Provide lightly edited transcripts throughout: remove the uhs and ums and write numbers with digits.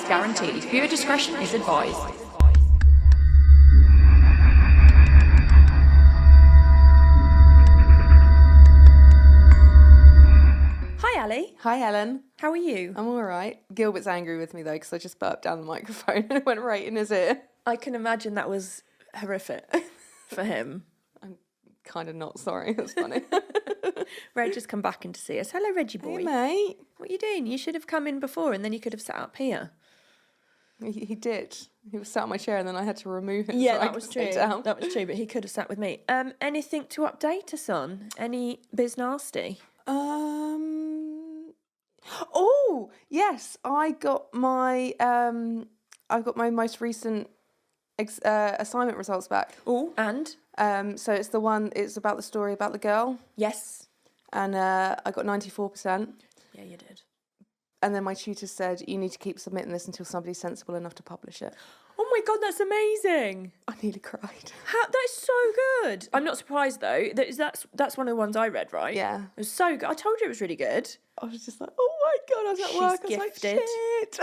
guaranteed. Viewer discretion is advised. Hi, Ali. Hi, Ellen. How are you? I'm all right. Gilbert's angry with me, though, because I just burped down the microphone and it went right in his ear. I can imagine that was horrific for him. I'm kind of not sorry. That's funny. Reg has come back in to see us. Hello, Reggie boy. Hey, mate. What are you doing? You should have come in before and then you could have sat up here. He did. He was sat on my chair and then I had to remove it. Yeah, so I that could was sit true. down. That was true, but he could have sat with me. Anything to update us on? Any biz nasty? Oh, yes. I've got my most recent assignment results back. Oh, and? So it's about the story about the girl. Yes. And I got 94%. Yeah, you did. And then my tutor said, you need to keep submitting this until somebody's sensible enough to publish it. Oh my God, that's amazing. I nearly cried. That's so good. I'm not surprised though. That's one of the ones I read, right? Yeah. It was so good. I told you it was really good. I was just like, oh my God, I was at She's work. gifted. I was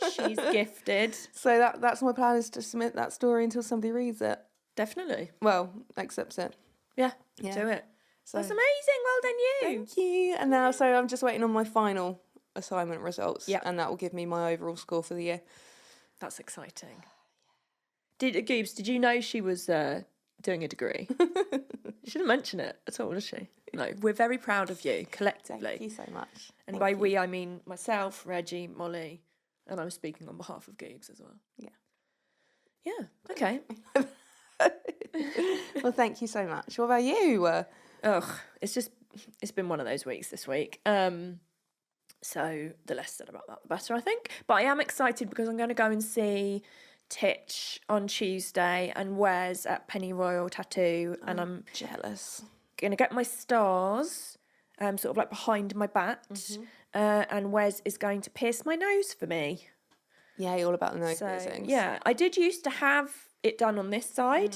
like, shit. She's gifted. So that's my plan, is to submit that story until somebody reads it. Definitely. Well, accepts it. Yeah, Yeah. do it. So, That's amazing. Well done, you. thank you. And now, so I'm just waiting on my final assignment results. Yeah. And that will give me my overall score for the year. That's exciting. Goobs, did you know she was doing a degree? She didn't mention it at all, did she? No, we're very proud of you, collectively. Thank you so much. And Thank by you. we, I mean myself, Reggie, Molly, and I'm speaking on behalf of Goobs as well. Yeah. Yeah, okay. Well, thank you so much. What about you? It's been one of those weeks this week. So the less said about that, the better, I think. But I am excited because I'm going to go and see Titch on Tuesday and Wes at Pennyroyal Tattoo, and I'm jealous. going to get my stars, sort of like behind my bat, and Wes is going to pierce my nose for me. Yeah, you're all about the nose So piercings. yeah, I did used to have it done on this side,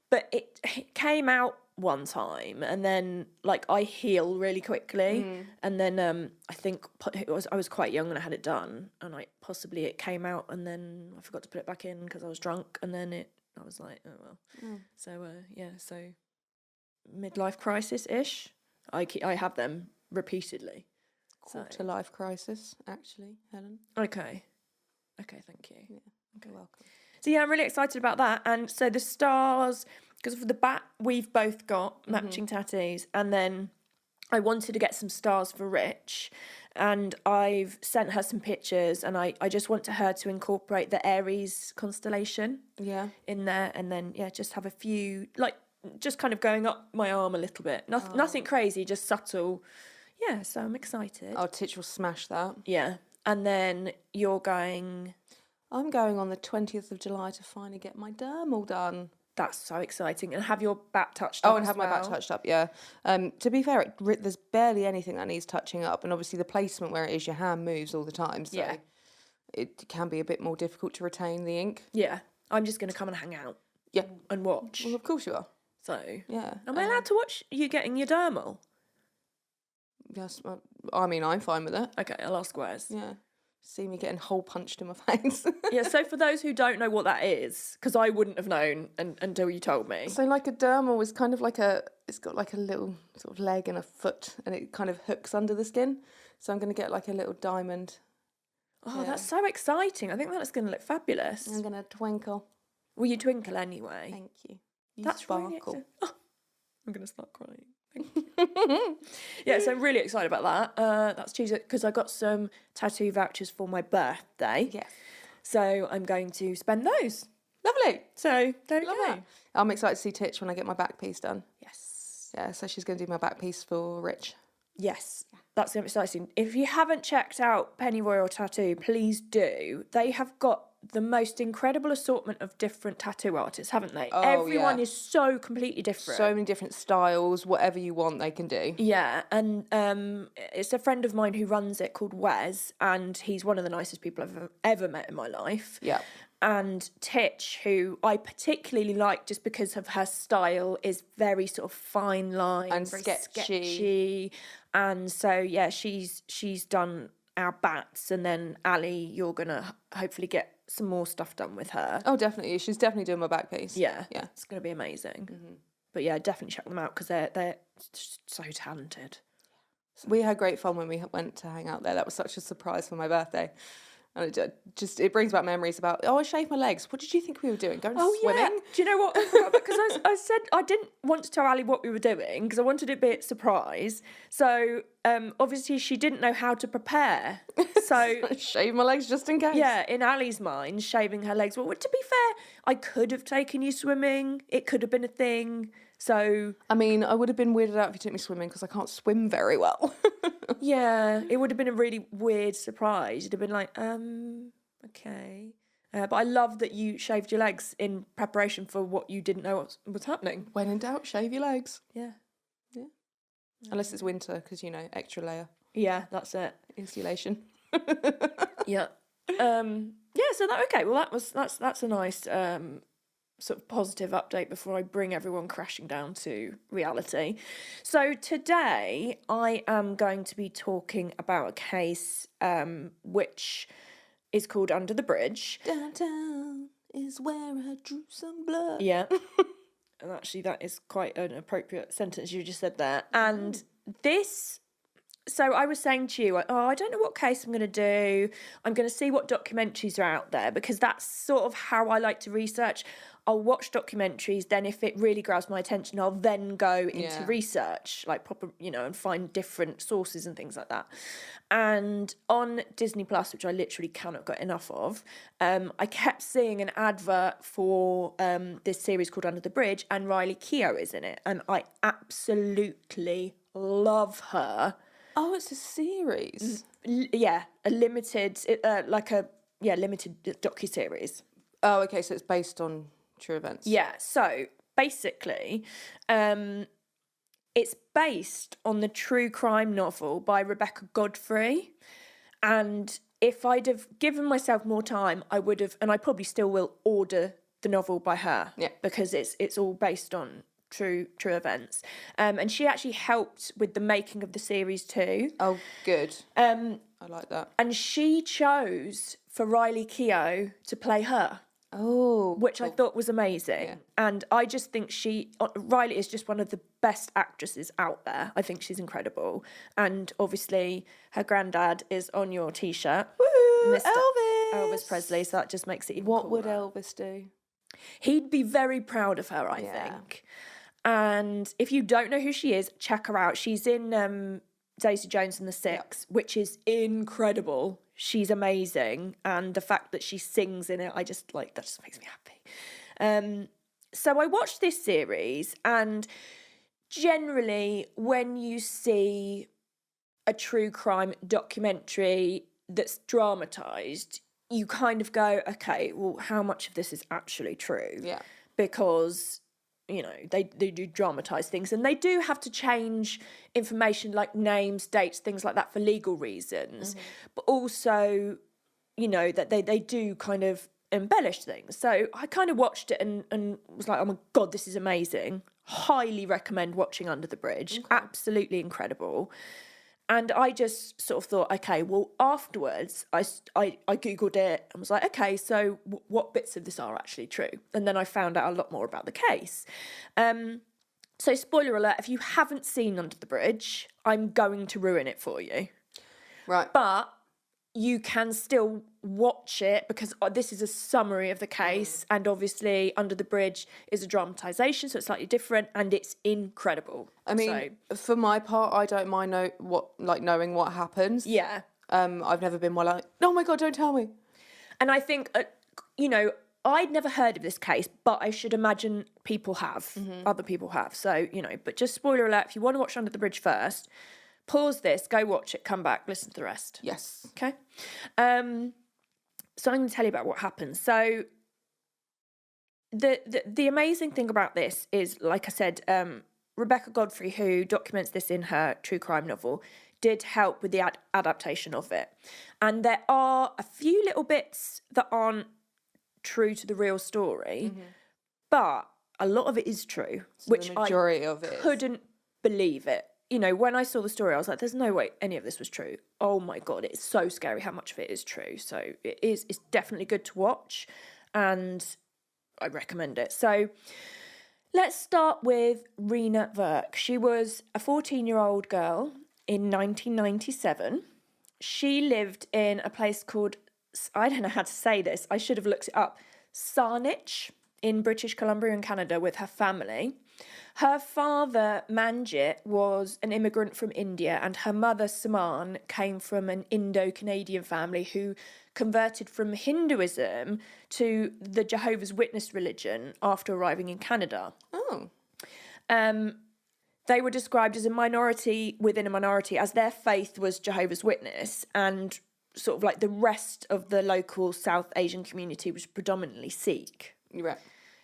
but it came out one time, and then like I heal really quickly, and then I think I was quite young when I had it done, and possibly it came out, and then I forgot to put it back in because I was drunk, and then I was like, oh well. So so midlife crisis ish. I have them repeatedly. Quarter life crisis, actually, Helen. Okay, thank you. Yeah, you're welcome. So yeah, I'm really excited about that. And so the stars, because for the bat, we've both got matching tattoos. And then I wanted to get some stars for Rich. And I've sent her some pictures. And I just want her to incorporate the Aries constellation in there. And then, just have a few, like, just kind of going up my arm a little bit. Nothing crazy, just subtle. Yeah, so I'm excited. Oh, Titch will smash that. Yeah. And then you're going... I'm going on the 20th of July to finally get my dermal done. That's so exciting. And have your back touched up. Oh, and have my back touched up, yeah. To be fair, there's barely anything that needs touching up. And obviously the placement where it is, your hand moves all the time. So it can be a bit more difficult to retain the ink. Yeah. I'm just going to come and hang out. Yeah. And watch. Well, of course you are. So. Yeah. Am I allowed to watch you getting your dermal? Yes. I mean, I'm fine with it. Okay, I'll ask Wes. Yeah. See me getting hole punched in my face. Yeah, so for those who don't know what that is, because I wouldn't have known until you told me. So like a dermal is kind of like it's got like a little sort of leg and a foot, and it kind of hooks under the skin. So I'm going to get like a little diamond. Oh, that's so exciting. I think that's going to look fabulous. I'm going to twinkle. Will you twinkle anyway? Thank you. You That's sparkle. really I'm going to start crying. Yeah, so I'm really excited about that. That's Tuesday because I got some tattoo vouchers for my birthday. Yes. So I'm going to spend those. Lovely. So there we Love go. that. I'm excited to see Titch when I get my back piece done. Yes. Yeah, so she's going to do my back piece for Rich. Yes. That's exciting. If you haven't checked out Pennyroyal Tattoo, please do. They have got the most incredible assortment of different tattoo artists, haven't they? Oh, Everyone yeah. is so completely different. So many different styles, whatever you want, they can do. Yeah, and it's a friend of mine who runs it called Wes, and he's one of the nicest people I've ever met in my life. Yeah. And Titch, who I particularly like just because of her style, is very sort of fine line And very sketchy. And so yeah, she's done our bats, and then Ali, you're gonna hopefully get some more stuff done with her. Oh, definitely. She's definitely doing my back piece. Yeah, Yeah. it's gonna be amazing. But yeah, definitely check them out because they're so talented. We had great fun when we went to hang out there. That was such a surprise for my birthday. And it brings back memories about, I shaved my legs. What did you think we were doing? Going swimming? Do you know what? I forgot because I said I didn't want to tell Ali what we were doing because I wanted it to be a surprise. So obviously she didn't know how to prepare. So Shave my legs just in case. yeah, in Ali's mind, shaving her legs. Well, to be fair, I could have taken you swimming. It could have been a thing. So I mean, I would have been weirded out if you took me swimming because I can't swim very well. yeah, it would have been a really weird surprise. You'd have been like, okay. But I love that you shaved your legs in preparation for what you didn't know what was happening. When in doubt, shave your legs. Yeah. Unless it's winter because, extra layer. Yeah, that's it. Insulation. Yeah. Yeah, so that's a nice sort of positive update before I bring everyone crashing down to reality. So today I am going to be talking about a case which is called Under the Bridge. Downtown is where I drew some blood. Yeah. And actually that is quite an appropriate sentence you just said there. And this... So I was saying to you, I don't know what case I'm going to do. I'm going to see what documentaries are out there because that's sort of how I like to research. I'll watch documentaries, then if it really grabs my attention, I'll then go into research, like proper, and find different sources and things like that. And on Disney Plus, which I literally cannot get enough of, I kept seeing an advert for this series called Under the Bridge, and Riley Keough is in it, and I absolutely love her. Oh, it's a series. Yeah, a limited, limited docuseries. Oh, okay, so it's based on true events. Yeah, so basically, it's based on the true crime novel by Rebecca Godfrey. And if I'd have given myself more time, I would have, and I probably still will, order the novel by her. Yeah. Because it's all based on true events. And she actually helped with the making of the series too. Oh, good. I like that. And she chose for Riley Keough to play her. Oh, Which I thought was amazing. Yeah. And I just think Riley is just one of the best actresses out there. I think she's incredible. And obviously her granddad is on your T-shirt. Woo, Mr. Elvis Presley, so that just makes it even What cooler. would Elvis do? He'd be very proud of her, I think. And if you don't know who she is, check her out. She's in Daisy Jones and the Six, which is incredible. She's amazing. And the fact that she sings in it, that just makes me happy. So I watched this series, and generally when you see a true crime documentary that's dramatised, you kind of go, okay, well, how much of this is actually true? Yeah. Because... they do dramatise things, and they do have to change information like names, dates, things like that for legal reasons. But also, that they do kind of embellish things. So I kind of watched it and was like, oh my God, this is amazing. Highly recommend watching Under the Bridge. Okay. Absolutely incredible. And I just sort of thought, okay, well, afterwards, I Googled it and was like, okay, so what bits of this are actually true? And then I found out a lot more about the case. So spoiler alert, if you haven't seen Under the Bridge, I'm going to ruin it for you. Right. But you can still watch it because this is a summary of the case, and obviously Under the Bridge is a dramatisation, so it's slightly different, and it's incredible. I mean, for my part, I don't mind knowing what happens. Yeah. I've never been like, oh my God, don't tell me. And I think, I'd never heard of this case, but I should imagine people have. Other people have. So, but just spoiler alert, if you want to watch Under the Bridge first, pause this, go watch it, come back, listen to the rest. Yes. Okay? So I'm going to tell you about what happens. So the amazing thing about this is, like I said, Rebecca Godfrey, who documents this in her true crime novel, did help with the adaptation of it. And there are a few little bits that aren't true to the real story, but a lot of it is true, So which the majority of it couldn't believe it. you know, when I saw the story, I was like, there's no way any of this was true. Oh my God, it's so scary how much of it is true. So it's definitely good to watch, and I recommend it. So let's start with Rena Verk. She was a 14-year-old girl in 1997. She lived in a place called, I don't know how to say this, I should have looked it up, Saanich in British Columbia in Canada with her family. Her father, Manjit, was an immigrant from India, and her mother, Saman, came from an Indo-Canadian family who converted from Hinduism to the Jehovah's Witness religion after arriving in Canada. Oh. They were described as a minority within a minority, as their faith was Jehovah's Witness, and sort of like the rest of the local South Asian community was predominantly Sikh. Right.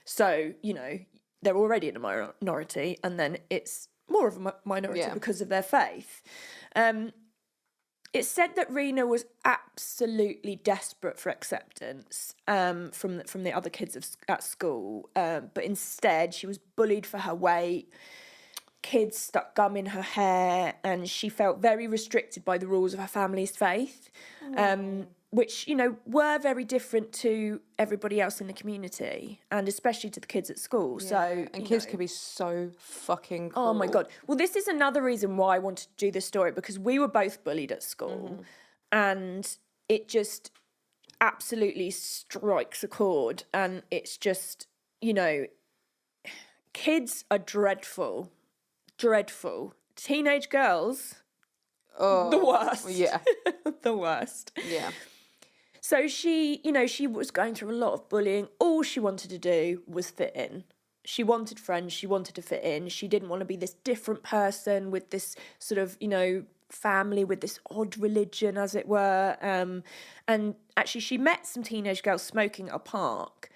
So, you know, they're already in a minority, and then it's more of a minority because of their faith. It's said that Rena was absolutely desperate for acceptance from the other kids at school, but instead she was bullied for her weight. Kids stuck gum in her hair, and she felt very restricted by the rules of her family's faith, which, you know, were very different to everybody else in the community, and especially to the kids at school. Yeah. So, and kids can be so fucking cruel. Oh my God. Well, this is another reason why I wanted to do this story, because we were both bullied at school, and it just absolutely strikes a chord. And it's just, you know, kids are dreadful. Dreadful. Teenage girls, the worst. Yeah. The worst. Yeah. So she, you know, she was going through a lot of bullying. All she wanted to do was fit in. She wanted friends. She wanted to fit in. She didn't want to be this different person with this sort of, you know, family with this odd religion, as it were. And actually, she met some teenage girls smoking at a park,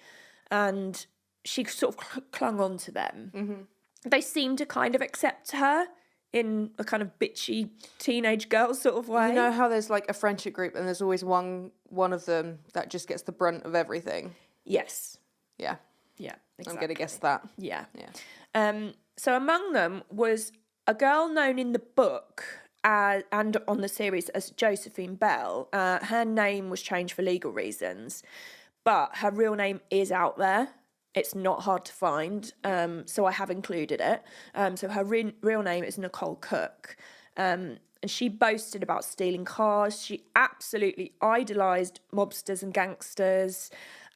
and she sort of clung on to them. Mm-hmm. They seemed to kind of accept her in a kind of bitchy teenage girl sort of way. You know how there's like a friendship group and there's always one of them that just gets the brunt of everything? Yes. Yeah. Yeah, exactly. I'm going to guess that. Yeah. Yeah. So among them was a girl known in the book and on the series as Josephine Bell. Her name was changed for legal reasons, but her real name is out there. It's not hard to find, so I have included it. So her real name is Nicole Cook, and she boasted about stealing cars. She absolutely idolised mobsters and gangsters,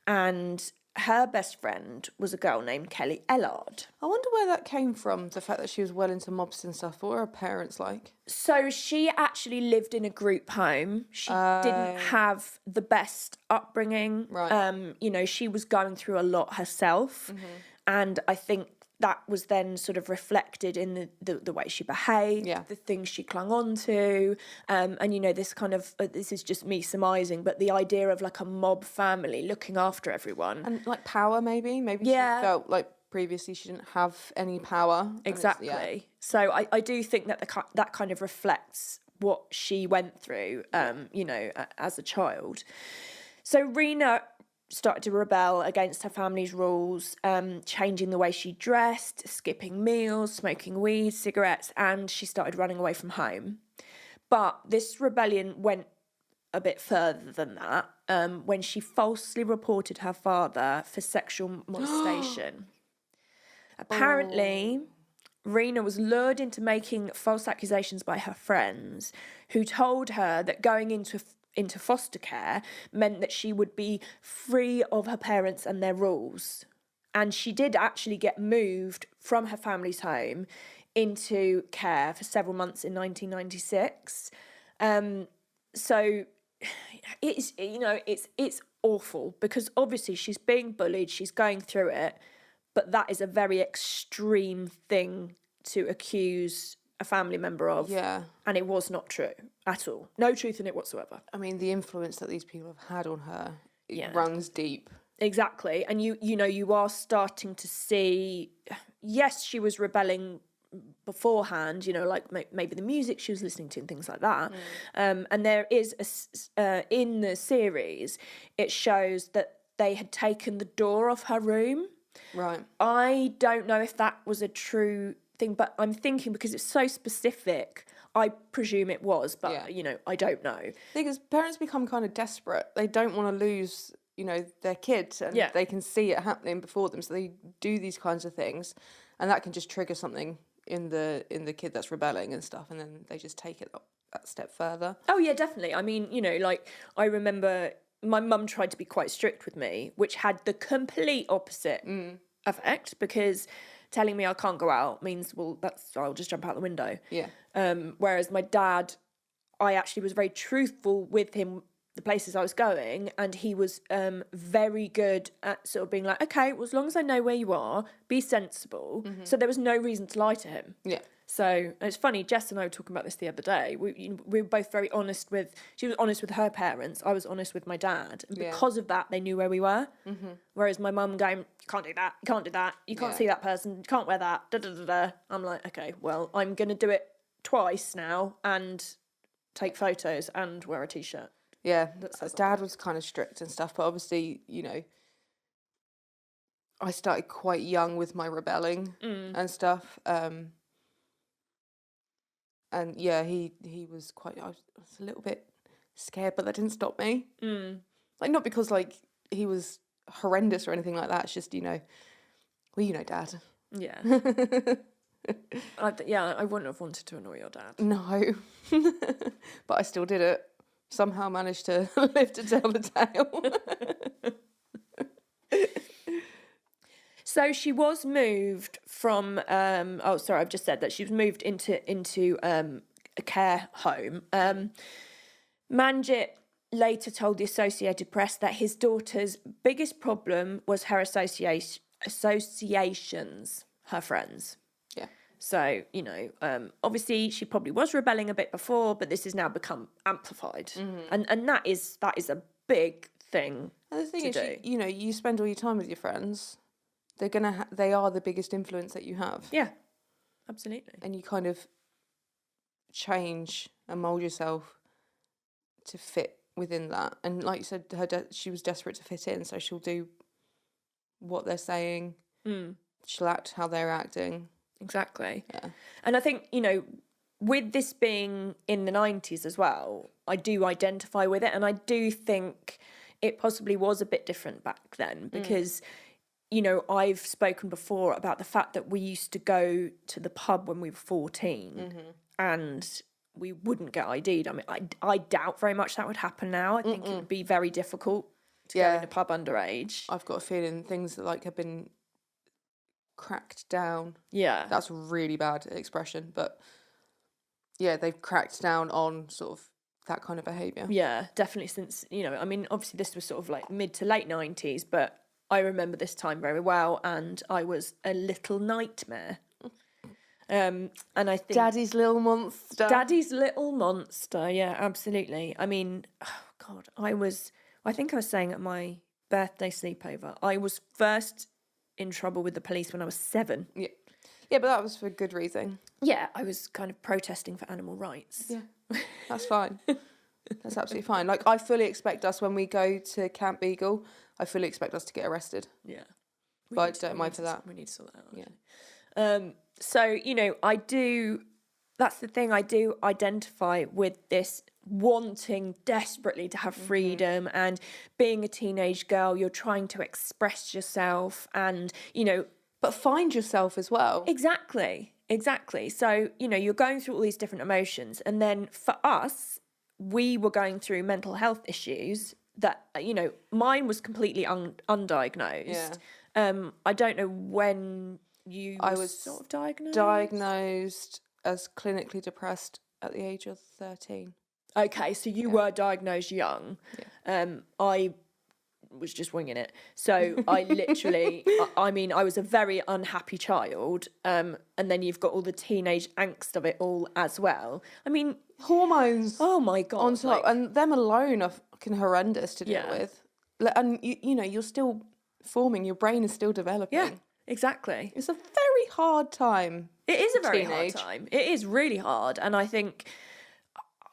and her best friend was a girl named Kelly Ellard. I wonder where that came from, the fact that she was well into mobs and stuff. What were her parents like? So she actually lived in a group home. She didn't have the best upbringing. Right. You know, she was going through a lot herself. Mm-hmm. And I think that was then sort of reflected in the way she behaved, the things she clung on to. And, you know, this kind of, this is just me surmising, but the idea of like a mob family looking after everyone. And like power, maybe? Maybe she felt like previously she didn't have any power. Exactly. So I do think that that kind of reflects what she went through, you know, as a child. So Rena started to rebel against her family's rules, changing the way she dressed, skipping meals, smoking weed, cigarettes, and she started running away from home. But this rebellion went a bit further than that when she falsely reported her father for sexual molestation. Apparently, Rena was lured into making false accusations by her friends, who told her that going into foster care meant that she would be free of her parents and their rules. And she did actually get moved from her family's home into care for several months in 1996. So it's, you know, it's awful, because obviously she's being bullied, she's going through it, but that is a very extreme thing to accuse a family member of. Yeah. And it was not true at all. No truth in it whatsoever. I mean, the influence that these people have had on her, it runs deep. Exactly. And you know, you are starting to see, yes, she was rebelling beforehand, you know, like maybe the music she was listening to and things like that. And there is, in the series, it shows that they had taken the door off her room. Right. I don't know if that was a true thing, but I'm thinking because it's so specific, I presume it was, but Yeah. you know, I don't know. Because parents become kind of desperate. They don't want to lose, you know, their kids, and Yeah. they can see it happening before them, so they do these kinds of things, and that can just trigger something in the kid that's rebelling and stuff, and then they just take it that step further. Oh yeah, definitely. I mean, you know, like I remember my mum tried to be quite strict with me, which had the complete opposite effect, because telling me I can't go out means, well, I'll just jump out the window. Yeah. Whereas my dad, I actually was very truthful with him, the places I was going, and he was very good at sort of being like, okay, well, as long as I know where you are, be sensible. So there was no reason to lie to him. Yeah. So and it's funny, Jess and I were talking about this the other day. We were both very honest she was honest with her parents, I was honest with my dad. And Yeah. because of that, they knew where we were. Whereas my mum going, you can't do that, you can't do that, you can't Yeah. see that person, you can't wear that, da da da da. I'm like, okay, well, I'm going to do it twice now and take photos and wear a t-shirt. Yeah, says Dad was kind of strict and stuff, but obviously, you know, I started quite young with my rebelling and stuff. And yeah, he was quite. I was a little bit scared, but that didn't stop me. Like, not because like he was horrendous or anything like that. It's just, you know, well, you know, Dad. Yeah. I wouldn't have wanted to annoy your dad. No, but I still did it. Somehow managed to live to tell the tale. So she was moved from. I've just said that she was moved into a care home. Manjit later told the Associated Press that his daughter's biggest problem was her associations, her friends. Yeah. So, you know, obviously she probably was rebelling a bit before, but this has now become amplified, and that is a big thing. And the thing to is, do. you know, you spend all your time with your friends. They are the biggest influence that you have. Yeah, absolutely. And you kind of change and mold yourself to fit within that. And like you said, she was desperate to fit in, so she'll do what they're saying. She'll act how they're acting. Exactly. Yeah. And I think, you know, with this being in the 90s as well, I do identify with it, and I do think it possibly was a bit different back then because, you know, I've spoken before about the fact that we used to go to the pub when we were 14 and we wouldn't get ID'd. I mean, I doubt very much that would happen now. I think it would be very difficult to go in a pub underage. I've got a feeling things that like have been cracked down. Yeah. That's a really bad expression, but yeah, they've cracked down on sort of that kind of behaviour. Yeah, definitely since, you know, I mean, obviously this was sort of like mid to late 90s, but I remember this time very well and I was a little nightmare. And I think... Daddy's little monster. Daddy's little monster, yeah, absolutely. I mean, oh God, I think I was saying at my birthday sleepover, I was first in trouble with the police when I was 7. Yeah. Yeah, but that was for good reason. Yeah, I was kind of protesting for animal rights. Yeah, that's fine. That's absolutely fine. Like, I fully expect us, when we go to Camp Beagle, I fully expect us to get arrested. Yeah. But I don't mind for that. We need to sort that out. Yeah. So, you know, that's the thing, I do identify with this wanting desperately to have freedom and being a teenage girl, you're trying to express yourself and, you know... But find yourself as well. Exactly. So, you know, you're going through all these different emotions. And then for us, we were going through mental health issues that, you know, mine was completely undiagnosed. Yeah. I don't know when I was sort of diagnosed. Diagnosed as clinically depressed at the age of 13. Okay, so you were diagnosed young. Yeah. I was just winging it. So I literally, I mean, I was a very unhappy child. And then you've got all the teenage angst of it all as well. I mean... Hormones. Oh my God. On top. And them alone are fucking horrendous to deal with. And, you know, you're still forming. Your brain is still developing. Yeah, exactly. It's a very hard time. It is a very teenage. hard time. It is really hard. And I think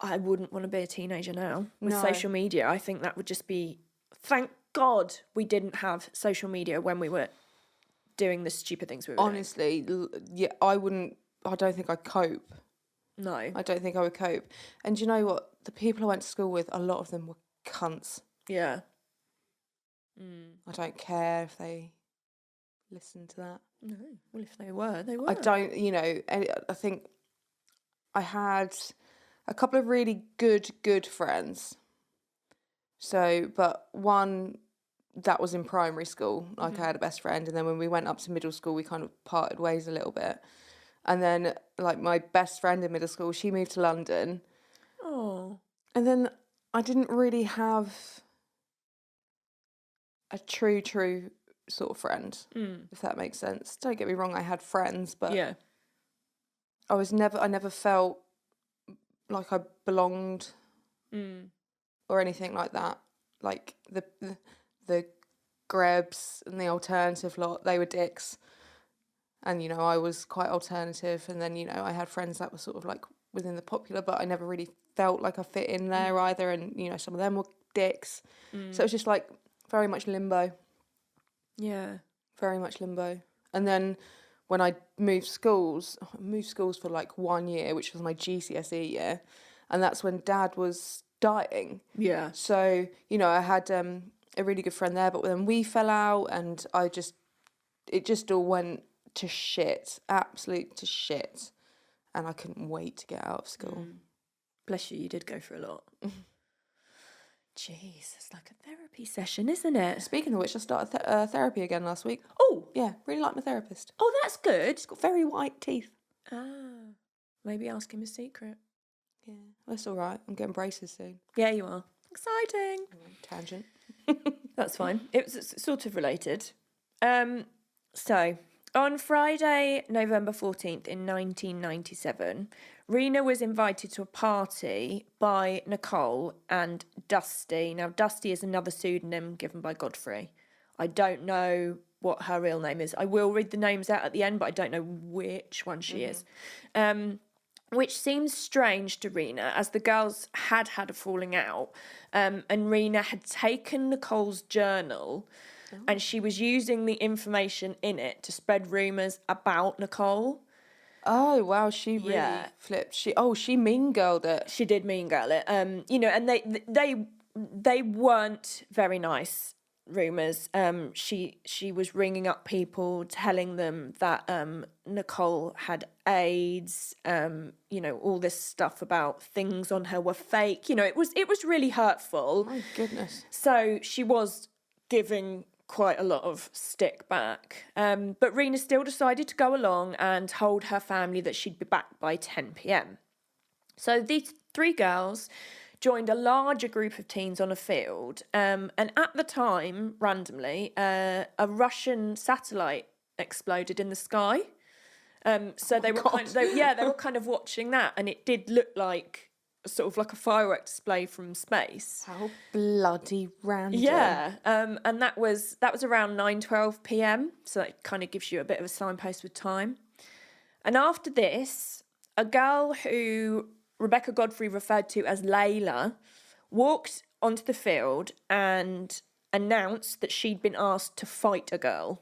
I wouldn't want to be a teenager now with social media. I think that would just be... Thank God we didn't have social media when we were doing the stupid things we were doing. Honestly, yeah, I don't think I'd cope. No. I don't think I would cope. And do you know what? The people I went to school with, a lot of them were cunts. Yeah. I don't care if they listen to that. No. Well, if they were, they were. I don't, I think I had a couple of really good friends. So, but one that was in primary school, like I had a best friend, and then when we went up to middle school, we kind of parted ways a little bit. And then, like, my best friend in middle school, she moved to London. Oh. And then I didn't really have a true sort of friend, if that makes sense. Don't get me wrong, I had friends, but Yeah. I never felt like I belonged or anything like that. Like the Grebs and the alternative lot, they were dicks. And, I was quite alternative. And then, I had friends that were sort of like within the popular, but I never really felt like I fit in there either. And, some of them were dicks. So it was just like very much limbo. Yeah. Very much limbo. And then when I moved schools for like 1 year, which was my GCSE year. And that's when Dad was dying. Yeah. So, I had a really good friend there, but then we fell out and it just all went to shit, absolute to shit. And I couldn't wait to get out of school. Bless you did go through a lot. Jeez, it's like a therapy session, isn't it? Speaking of which, I started therapy again last week. Oh, Yeah, really like my therapist. oh, that's good. He's got very white teeth. Ah, maybe ask him a secret. Yeah, that's all right. I'm getting braces soon. Yeah, you are. Exciting. Tangent. That's fine. It was sort of related. So, on Friday, November 14th in 1997, Rena was invited to a party by Nicole and Dusty. Now, Dusty is another pseudonym given by Godfrey. I don't know what her real name is. I will read the names out at the end, but I don't know which one she is. Which seems strange to Rena, as the girls had a falling out, and Rena had taken Nicole's journal, and she was using the information in it to spread rumours about Nicole. Oh wow, she really flipped. She mean girled it. She did mean girl it. And they weren't very nice rumours. She was ringing up people, telling them that Nicole had AIDS. All this stuff about things on her were fake. It was really hurtful. My goodness. So she was giving quite a lot of stick back. But Rena still decided to go along and told her family that she'd be back by 10 p.m. So these three girls joined a larger group of teens on a field. And at the time, randomly, a Russian satellite exploded in the sky. So they were kind of watching that, and it did look like sort of like a firework display from space. How bloody random. Yeah, and that was around 9:12 p.m. So that kind of gives you a bit of a signpost with time. And after this, a girl who Rebecca Godfrey referred to as Layla walked onto the field and announced that she'd been asked to fight a girl.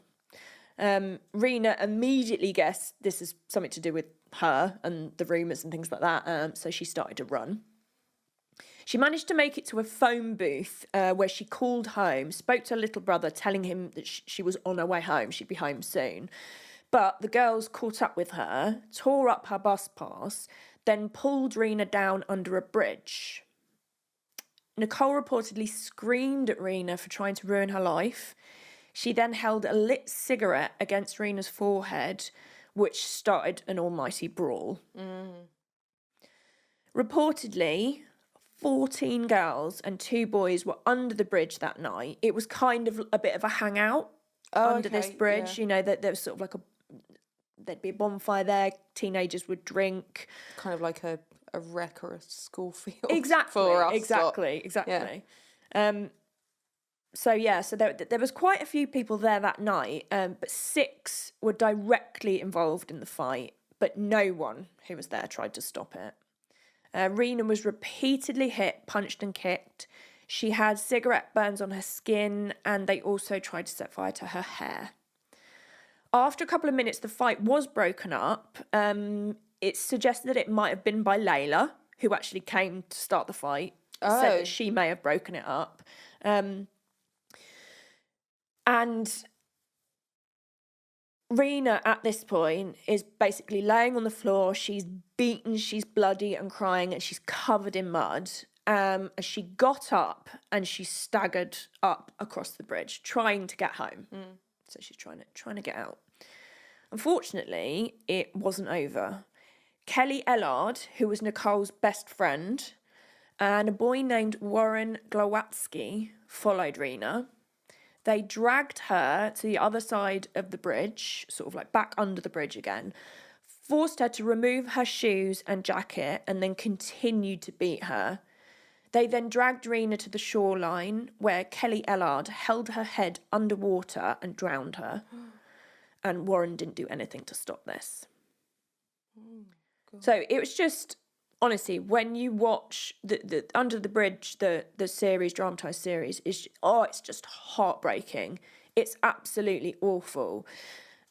Rena immediately guessed this is something to do with her and the rumours and things like that, so she started to run. She managed to make it to a phone booth where she called home, spoke to her little brother, telling him that she was on her way home, she'd be home soon. But the girls caught up with her, tore up her bus pass, then pulled Rena down under a bridge. Nicole reportedly screamed at Rena for trying to ruin her life. She then held a lit cigarette against Rena's forehead, which started an almighty brawl. Reportedly, 14 girls and 2 boys were under the bridge that night. It was kind of a bit of a hangout under this bridge. Yeah. There was sort of like there'd be a bonfire there, teenagers would drink. Kind of like a wreck or a school field. Exactly, for us. exactly. Yeah. So there was quite a few people there that night, but 6 were directly involved in the fight, but no one who was there tried to stop it. Rena was repeatedly hit, punched and kicked. She had cigarette burns on her skin, and they also tried to set fire to her hair. After a couple of minutes, the fight was broken up. It's suggested that it might have been by Layla, who actually came to start the fight. Said Oh. that she may have broken it up. And Rena, at this point, is basically laying on the floor. She's beaten, she's bloody and crying, and she's covered in mud. As she got up and she staggered up across the bridge, trying to get home. So she's trying to get out. Unfortunately, it wasn't over. Kelly Ellard, who was Nicole's best friend, and a boy named Warren Glowatsky followed Rena. They dragged her to the other side of the bridge, sort of like back under the bridge again, forced her to remove her shoes and jacket, and then continued to beat her. They then dragged Rena to the shoreline, where Kelly Ellard held her head underwater and drowned her. And Warren didn't do anything to stop this. So it was just, honestly, when you watch the Under the Bridge, the series, dramatised series, it's just heartbreaking. It's absolutely awful.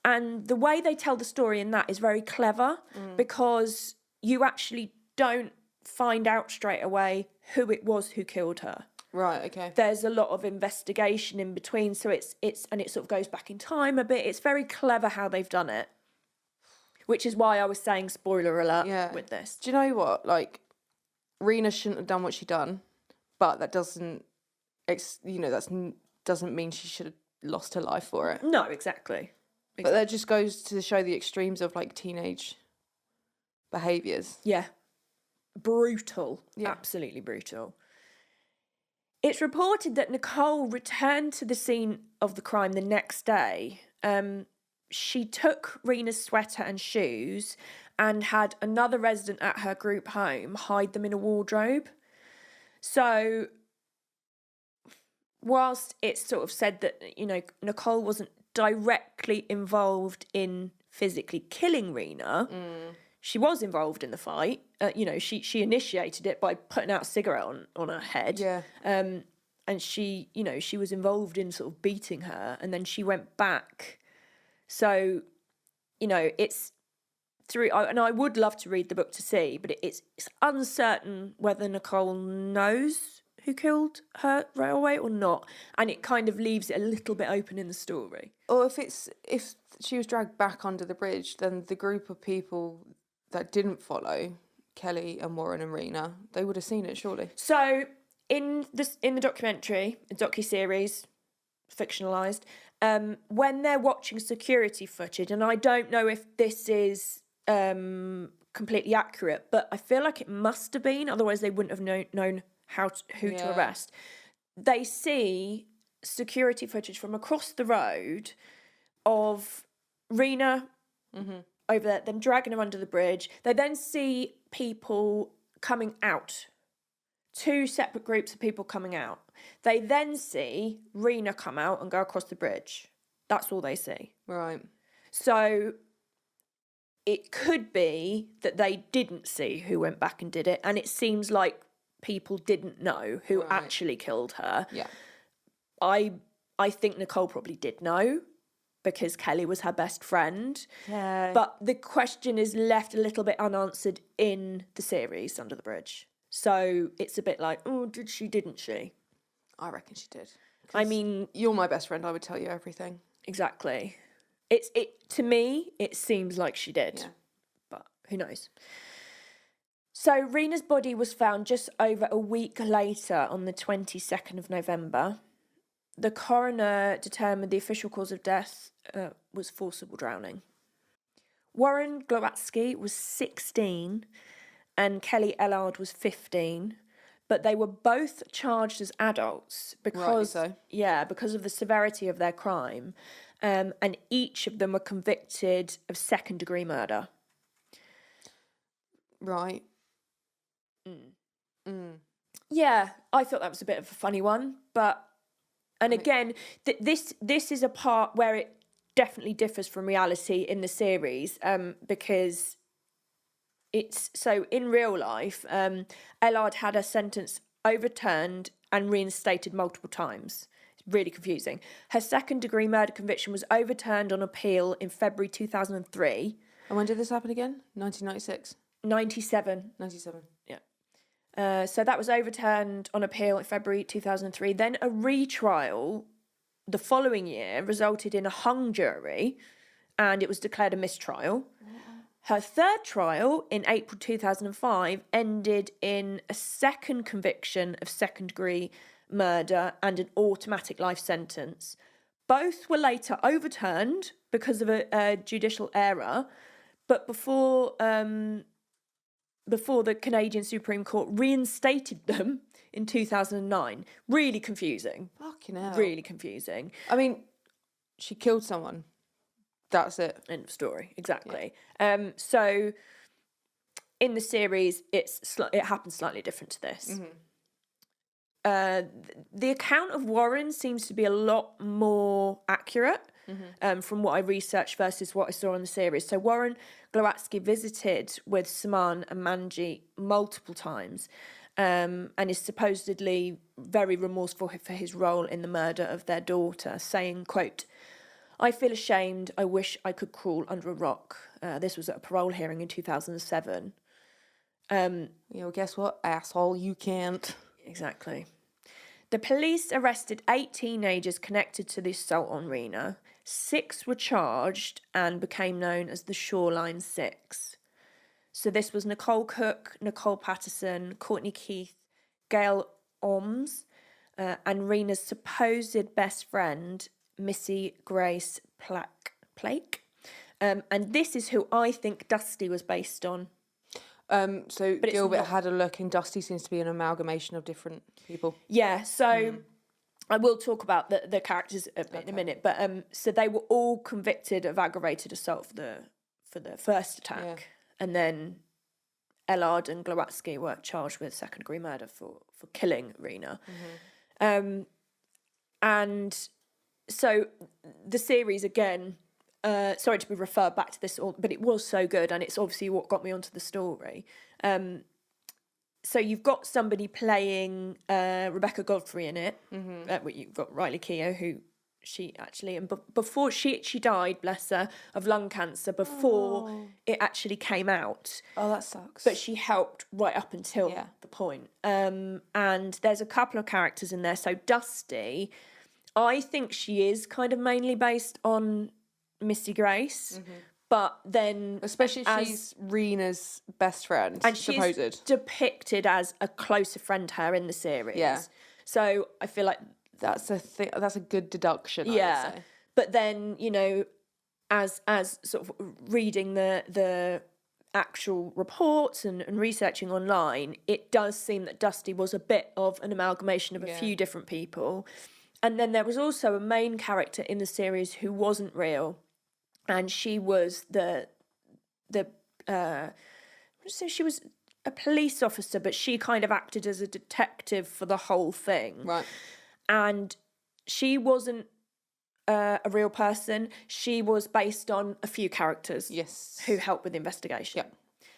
And the way they tell the story in that is very clever, because you actually don't find out straight away who it was who killed her. Right, okay. There's a lot of investigation in between, so it's and it sort of goes back in time a bit. It's very clever how they've done it, which is why I was saying spoiler alert with this. Do you know what? Like, Rena shouldn't have done what she done, but that doesn't, doesn't mean she should have lost her life for it. No, exactly. But that just goes to show the extremes of like teenage behaviours. Yeah. Brutal. Yeah. Absolutely brutal. It's reported that Nicole returned to the scene of the crime the next day. She took Rena's sweater and shoes and had another resident at her group home hide them in a wardrobe. So, whilst it's sort of said that, Nicole wasn't directly involved in physically killing Rena, she was involved in the fight. She initiated it by putting out a cigarette on her head. Yeah. And she was involved in sort of beating her, and then she went back. So, it's through, and I would love to read the book to see, but it's uncertain whether Nicole knows who killed her right away or not, and it kind of leaves it a little bit open in the story. Or if she was dragged back under the bridge, then the group of people that didn't follow Kelly and Warren and Rena, they would have seen it, surely. So in the documentary, a docuseries, fictionalized, when they're watching security footage, and I don't know if this is completely accurate, but I feel like it must have been, otherwise they wouldn't have known who to arrest. They see security footage from across the road of Rena over there, them dragging her under the bridge. They then see people coming out. 2 separate groups of people coming out. They then see Rena come out and go across the bridge. That's all they see. Right. So it could be that they didn't see who went back and did it, and it seems like people didn't know who actually killed her. Yeah. I think Nicole probably did know, because Kelly was her best friend. Yeah. But the question is left a little bit unanswered in the series Under the Bridge. So it's a bit like, oh, did she, didn't she? I reckon she did. I mean, You're my best friend, I would tell you everything. exactly. To me, it seems like she did. Yeah. But who knows? So Rena's body was found just over a week later on the 22nd of November. The coroner determined the official cause of death was forcible drowning. Warren Glowatsky was 16 and Kelly Ellard was 15, but they were both charged as adults because because of the severity of their crime, and each of them were convicted of second-degree murder. Right. Yeah, I thought that was a bit of a funny one, but again, this is a part where it definitely differs from reality in the series, because it's so in real life, Ellard had a sentence overturned and reinstated multiple times. Really confusing. Her second-degree murder conviction was overturned on appeal in February 2003. And when did this happen again? 1996? 97. 97. So that was overturned on appeal in February 2003. Then a retrial the following year resulted in a hung jury, and it was declared a mistrial. Her third trial in April 2005 ended in a second conviction of second-degree murder and an automatic life sentence. Both were later overturned because of a judicial error, but before the Canadian Supreme Court reinstated them in 2009. Really confusing. Fucking hell. Really confusing. I mean, she killed someone. That's it. End of story. Exactly. So in the series, it happens slightly different to this. The account of Warren seems to be a lot more accurate from what I researched versus what I saw in the series. So Warren Glowatsky visited with Saman and Manji multiple times and is supposedly very remorseful for his role in the murder of their daughter, saying, quote, "I feel ashamed. I wish I could crawl under a rock." This was at a parole hearing in 2007. Guess what, asshole? You can't. Exactly. The police arrested 8 teenagers connected to the assault on Rena. 6 were charged and became known as the Shoreline Six. So this was Nicole Cook, Nicole Patterson, Courtney Keith, Gail Oms, and Rena's supposed best friend, Missy Grace Plake. And this is who I think Dusty was based on. So Gilbert had a look, and Dusty seems to be an amalgamation of different people. Yeah, so I will talk about the characters in a minute, but so they were all convicted of aggravated assault for the first attack, and then Ellard and Glowatsky were charged with second-degree murder for killing Rena. And so the series again. Sorry to be referred back to this, but it was so good, and it's obviously what got me onto the story. So you've got somebody playing Rebecca Godfrey in it. You've got Riley Keough, who she actually, and before she died, bless her, of lung cancer before it actually came out. Oh, that sucks. But she helped right up until the point. And there's a couple of characters in there. So Dusty, I think she is kind of mainly based on Missy Grace, but then especially she's Rena's best friend, and she's depicted as a closer friend to her in the series. Yeah. So I feel like that's a good deduction. I would say. But then as sort of reading the actual reports and researching online, it does seem that Dusty was a bit of an amalgamation of a few different people, and then there was also a main character in the series who wasn't real. And she was she was a police officer, but she kind of acted as a detective for the whole thing. Right. And she wasn't a real person. She was based on a few characters. Yes. Who helped with the investigation. Yeah.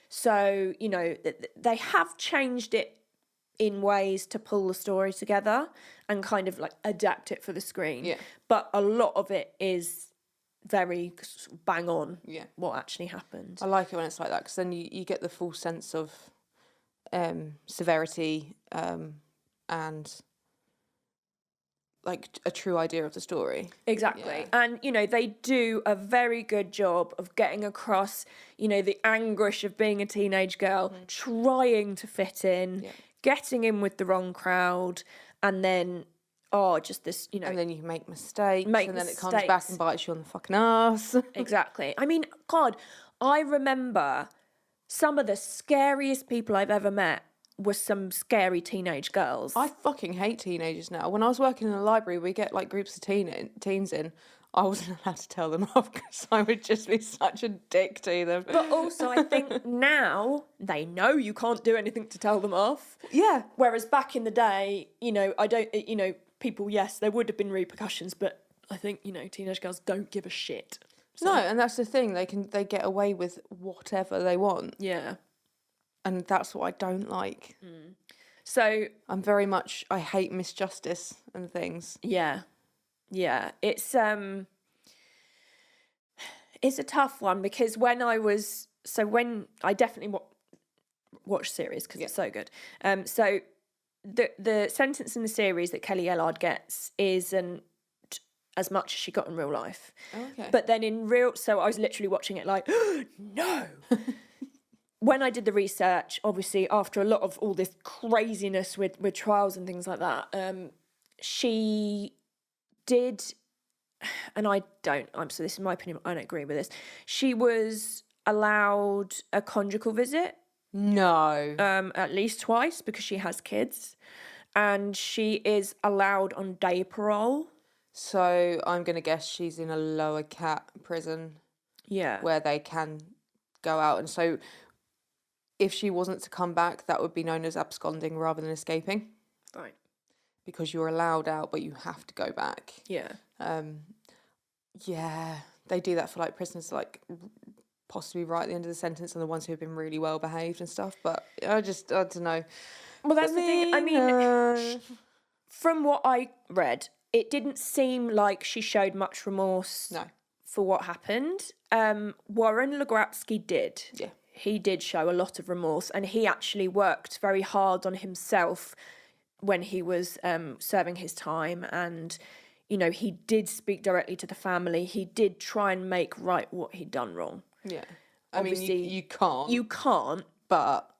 So, they have changed it in ways to pull the story together and kind of like adapt it for the screen. Yeah. But a lot of it is very bang on what actually happened. I like it when it's like that, because then you get the full sense of severity and like a true idea of the story. Exactly. And they do a very good job of getting across the anguish of being a teenage girl, trying to fit in, getting in with the wrong crowd, and then just this, And then you can make mistakes, and then it comes back and bites you on the fucking ass. Exactly. I mean, God, I remember some of the scariest people I've ever met were some scary teenage girls. I fucking hate teenagers now. When I was working in a library, we get like groups of teens in. I wasn't allowed to tell them off because I would just be such a dick to them. But also, I think now they know you can't do anything to tell them off. Yeah. Whereas back in the day, I don't, people, yes, there would have been repercussions, but I think, teenage girls don't give a shit. So. No, and that's the thing. They get away with whatever they want. Yeah. And that's what I don't like. So I hate misjustice and things. Yeah. Yeah, it's a tough one because when I definitely watch series because it's so good. So the sentence in the series that Kelly Ellard gets isn't as much as she got in real life. Oh, okay. But then so I was literally watching it like, no. When I did the research, obviously after a lot of all this craziness with trials and things like that, she did, and so this is my opinion, I don't agree with this. She was allowed a conjugal visit No. at least twice because she has kids, and she is allowed on day parole. So I'm going to guess she's in a lower cat prison Yeah. where they can go out. And so if she wasn't to come back, that would be known as absconding rather than escaping, Right. because you're allowed out, but you have to go back. Yeah. Yeah, they do that for like prisoners, like possibly right at the end of the sentence, and the ones who have been really well behaved and stuff. But I don't know. Well, that's the thing. I mean, no. from what I read, it didn't seem like she showed much remorse No. for what happened. Warren Logratsky did. Yeah. He did show a lot of remorse, and he actually worked very hard on himself when he was serving his time. And, you know, he did speak directly to the family. He did try and make right what he'd done wrong. Yeah. I mean, Obviously, you can't. You can't. But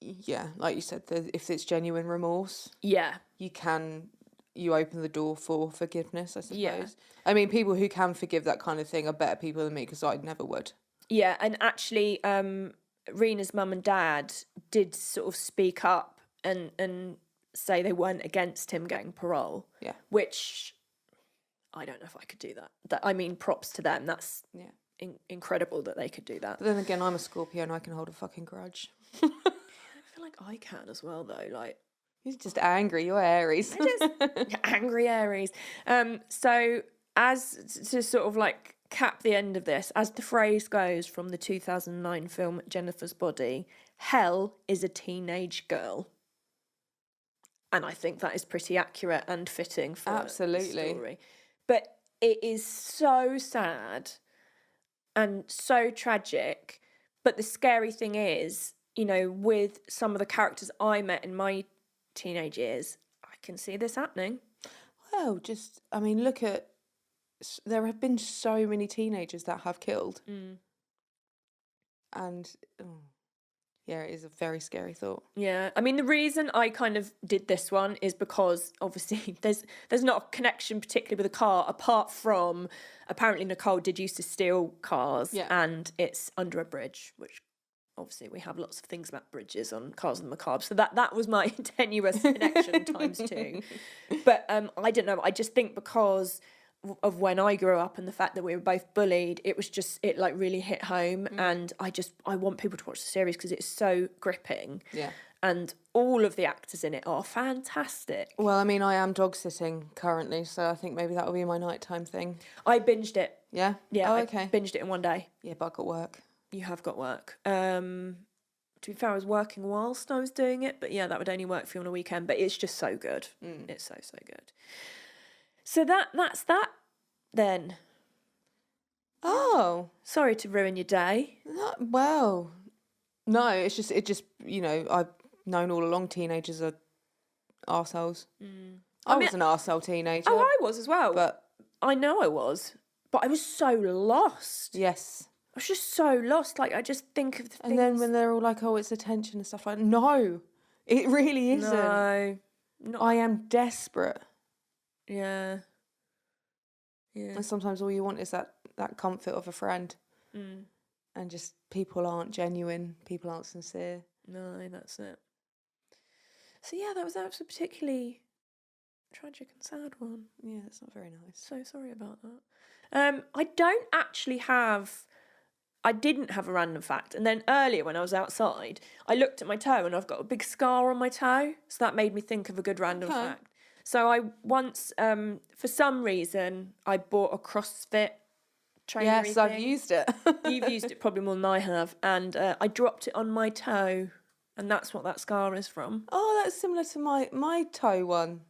yeah, like you said, if it's genuine remorse, Yeah. you open the door for forgiveness, I suppose. Yeah. I mean, people who can forgive that kind of thing are better people than me, because I never would. Yeah, and actually, Rena's mum and dad did sort of speak up and say they weren't against him getting parole. Yeah. Which I don't know if I could do that. I mean, props to them. That's incredible that they could do that. But then again, I'm a Scorpio and I can hold a fucking grudge. I feel like I can as well, though. Like, You're just angry. You're Aries. angry Aries. So as to sort of like cap the end of this, as the phrase goes from the 2009 film Jennifer's Body, hell is a teenage girl. And I think that is pretty accurate and fitting for Absolutely. the story. But it is so sad and so tragic. But the scary thing is, you know, with some of the characters I met in my teenage years, I can see this happening. Well, I mean, look at, there have been so many teenagers that have killed. And, yeah, it is a very scary thought. Yeah, I mean, the reason I kind of did this one is because obviously there's not a connection particularly with a car, apart from apparently Nicole did used to steal cars, and it's under a bridge, which obviously we have lots of things about bridges on Cars and the Macabre, so that was my tenuous connection times two. But I don't know, I just think because of when I grew up and the fact that we were both bullied, it like really hit home. And I want people to watch the series because it's so gripping. Yeah. And all of the actors in it are fantastic. Well, I mean, I am dog sitting currently, so I think maybe that will be my nighttime thing. I binged it. Yeah? Yeah, Oh, okay. I binged it in one day. Yeah, but I got work. You have got work. To be fair, I was working whilst I was doing it, but yeah, that would only work for you on a weekend. But it's just so good. It's so good. So that's that then. Oh. Sorry to ruin your day. Well, no, it just you know, I've known all along teenagers are arseholes. I was an arsehole teenager. Oh, I was as well. But I know I was. But I was so lost. yes. I was just so lost. Like, I just think of the things. And then when they're all like, oh, it's attention and stuff, like, no, it really isn't. No. I am desperate. Yeah. Yeah. And sometimes all you want is that comfort of a friend. And just people aren't genuine, people aren't sincere. No, that's it. So yeah, that was a particularly tragic and sad one. Yeah, it's not very nice. So sorry about that. I didn't have a random fact. And then earlier when I was outside, I looked at my toe and I've got a big scar on my toe. So that made me think of a good random fact. So I once, for some reason, I bought a CrossFit trainer. Yes, I've used it. You've used it probably more than I have. And I dropped it on my toe. And that's what that scar is from. Oh, that's similar to my toe one.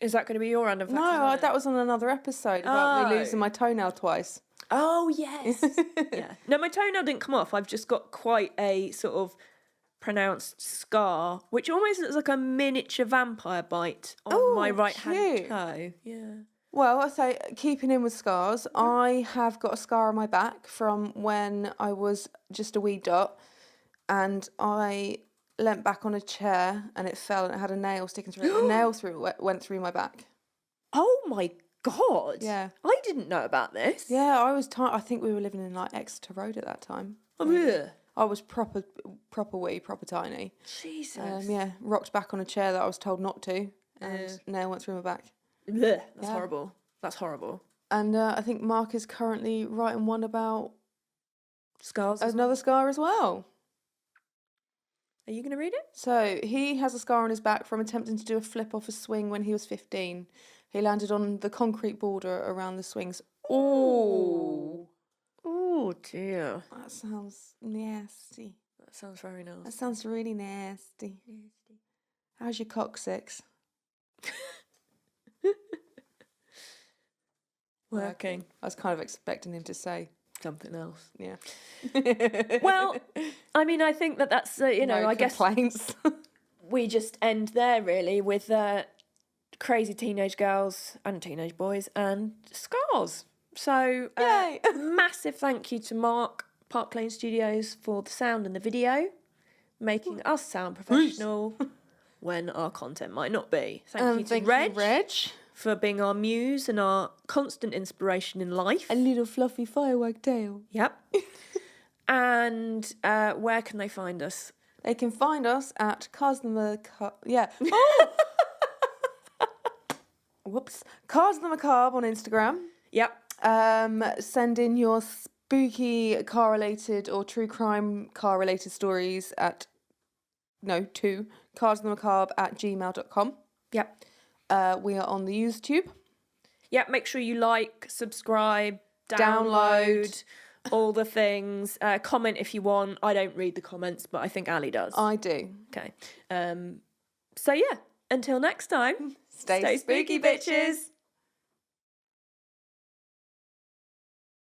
Is that going to be your random fact? as No, well? that was on another episode about me Oh. losing my toenail twice. Oh, yes. Yeah. No, my toenail didn't come off. I've just got quite a sort of pronounced scar, which almost looks like a miniature vampire bite on my right-hand cute. toe. Yeah. Well, I say, keeping in with scars, I have got a scar on my back from when I was just a wee dot, and I leant back on a chair and it fell and it had a nail sticking through it. The nail went through my back. Oh, my God. Yeah. I didn't know about this. Yeah, I was I think we were living in like Exeter Road at that time. Ugh. I was proper wee, proper tiny. Jesus. Yeah, rocked back on a chair that I was told not to, and nail went through my back. Ugh, that's horrible. That's horrible. And I think Mark is currently writing one about Scars. another scar as well. Are you going to read it? So he has a scar on his back from attempting to do a flip off a swing when he was 15. He landed on the concrete border around the swings. Oh, Oh, dear. that sounds nasty. That sounds very nice. That sounds really nasty. How's your coccyx? Working. I was kind of expecting him to say, Something else. yeah. Well, I mean, I think that's, you know, No I guess complaints. we just end there really with crazy teenage girls and teenage boys and scars. So, Yay. massive thank you to Mark, Park Lane Studios, for the sound and the video, making us sound professional when our content might not be. Thank you to Thank Reg, you, Reg. for being our muse and our constant inspiration in life. A little fluffy firework tail. Yep. And where can they find us? They can find us at Cars the Macabre. Yeah. Oh! Whoops. Cars the Macabre on Instagram. Yep. Send in your spooky car-related or true crime car-related stories to carsthemacabre@gmail.com. Yep. We are on the YouTube. Yep. Make sure you like, subscribe, download, all the things. Comment if you want. I don't read the comments, but I think Ali does. I do. Okay. So yeah, until next time, Stay spooky, bitches.